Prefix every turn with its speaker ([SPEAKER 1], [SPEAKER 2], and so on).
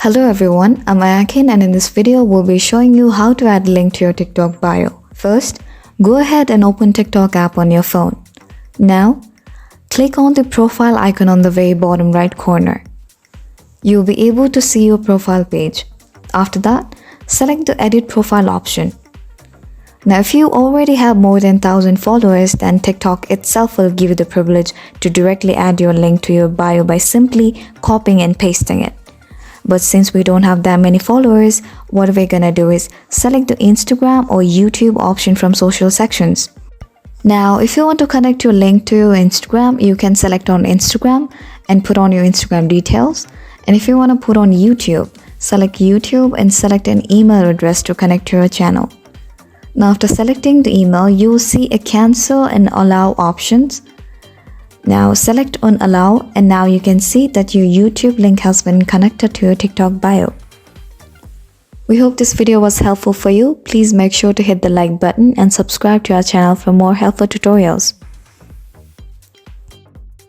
[SPEAKER 1] Hello everyone, I'm Ayakin and in this video we'll be showing you how to add a link to your TikTok bio. First, go ahead and open TikTok app on your phone. Now, click on the profile icon on the very bottom right corner. You'll be able to see your profile page. After that, select the edit profile option. Now if you already have more than 1,000 followers, then TikTok itself will give you the privilege to directly add your link to your bio by simply copying and pasting it. But since we don't have that many followers, what we're gonna do is select the Instagram or YouTube option from social sections. Now, if you want to connect your link to your Instagram, you can select on Instagram and put on your Instagram details. And if you want to put on YouTube, select YouTube and select an email address to connect to your channel. Now, after selecting the email, you will see a cancel and allow options. Now select on allow and now you can see that your YouTube link has been connected to your TikTok bio. We hope this video was helpful for you. Please make sure to hit the like button and subscribe to our channel for more helpful tutorials.